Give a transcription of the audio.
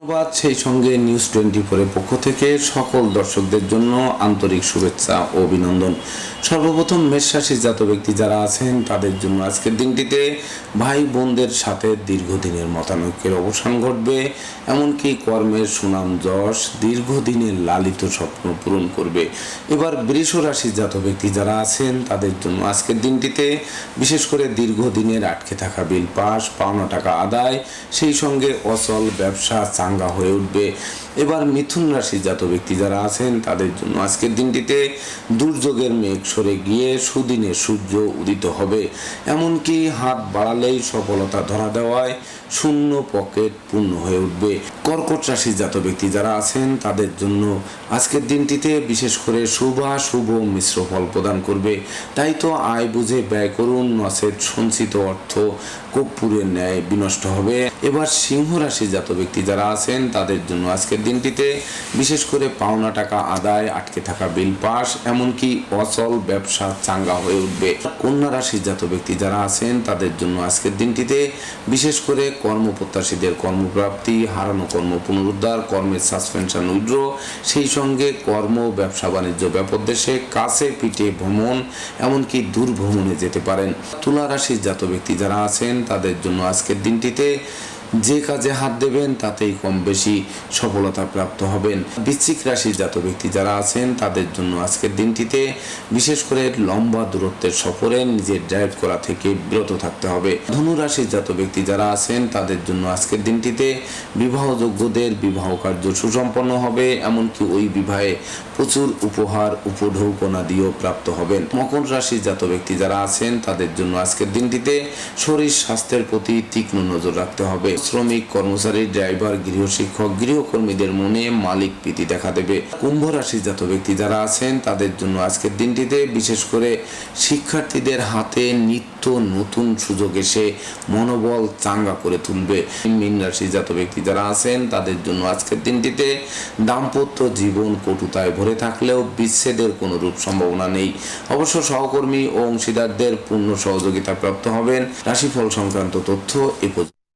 ধন্যবাদ। সেই সঙ্গে নিউজ 24-এর পক্ষ থেকে সকল দর্শকদের জন্য আন্তরিক শুভেচ্ছা ও অভিনন্দন। সর্বপ্রথম মেষ রাশির জাত ব্যক্তি যারা আছেন তাদের জন্য আজকের দিনটিতে ভাই বোনদের সাথে দীর্ঘদিনের মতানৈক্যের অবসান ঘটবে, এমনকি কর্মের সুনাম যশ দীর্ঘদিনের লালিত স্বপ্ন পূরণ করবে। এবার বৃষ রাশির জাত ব্যক্তি যারা আছেন তাদের জন্য আজকের দিনটিতে বিশেষ করে দীর্ঘদিনের আটকে থাকা বিল পাস, পাওনা টাকা আদায়, সেই সঙ্গে অচল ব্যবসা চাঙ্গা হয়ে উঠবে। এবার মিথুন রাশির জাত ব্যক্তি যারা আছেন তাদের জন্য আজকের দিনটিতে দুর্যোগের মেঘ সরে গিয়ে সুদিনে সূর্য উদিত হবে, এমনকি হাত বাড়ালেই সফলতা ধরা দেওয়ায় শূন্য পকেট পূর্ণ হয়ে উঠবে। কর্কট রাশির জাত ব্যক্তি যারা আছেন তাদের জন্য আজকের দিনটিতে বিশেষ করে শুভ মিশ্র ফল প্রদান করবে। তাই তো আয় বুঝে ব্যয় করুন, নচেত সঞ্চিত অর্থ কর্পূরের ন্যায় বিনষ্ট হবে। এবার সিংহ রাশির জাত ব্যক্তি যারা আছেন তাদের জন্য আজকের দিনটিতে বিশেষ করে পাওনা টাকা আদায়, আটকে থাকা বিল পাস, এমনকি অচল ব্যবসা চাঙ্গা হয়ে উঠবে। কন্যা রাশির জাত ব্যক্তি যারা আছেন তাদের জন্য আজকের দিনটিতে বিশেষ করে কর্মপ্রত্যাশীদের কর্মপ্রাপ্তি, হারানো কর্ম পুনরুদ্ধার, কর্মের সাসপেনশন উইথড্র, সেই সঙ্গে কর্ম ব্যবসা বাণিজ্য ব্যাপদেশে কাছে পিঠে ভ্রমণ, এমনকি দূর ভ্রমণে যেতে পারেন। তুলা রাশির জাত ব্যক্তি যারা আছেন তাদের জন্য আজকের দিনটিতে যে কাজে হাত দেবেন তাতেই কম বেশি সফলতা প্রাপ্ত হবেন। বৃশ্চিক রাশির জাত ব্যক্তি যারা আছেন তাদের জন্য আজকের দিনটিতে বিশেষ করে লম্বা দূরত্বের সফরে নিজের ড্রাইভ করা থেকে বিরত থাকতে হবে। ধনু রাশির জাত ব্যক্তি যারা আছেন তাদের জন্য আজকের দিনটিতে বিবাহযোগ্যদের বিবাহ কার্য সুসম্পন্ন হবে, এমনকি ওই বিবাহে প্রচুর উপহার উপঢৌকনা দিয়েও প্রাপ্ত হবেন। মকর রাশির জাত ব্যক্তি যারা আছেন তাদের জন্য আজকের দিনটিতে শরীর স্বাস্থ্যের প্রতি তীক্ষ্ণ নজর রাখতে হবে। শ্রমিক, কর্মচারী, ড্রাইভার, গৃহশিক্ষক, গৃহকর্মীদের মনে মালিক প্রীতি দেখা দেবে। কুম্ভ রাশির জাত ব্যক্তি যারা আছেন তাদের জন্য আজকের দিনটিতে বিশেষ করে শিক্ষার্থীদের হাতে নিত্য নতুন সুযোগ এসে মনোবল চাঙ্গা করে তুলবে। মীন রাশির জাত ব্যক্তি যারা আছেন তাদের জন্য আজকের দিনটিতে দাম্পত্য জীবন কটুতায় ভরে থাকলেও বিচ্ছেদের কোনো রূপ সম্ভাবনা নেই। অবশ্য সহকর্মী ও অংশীদারদের পূর্ণ সহযোগিতা প্রাপ্ত হবেন। রাশিফল সংক্রান্ত তথ্য এ পর্যন্ত।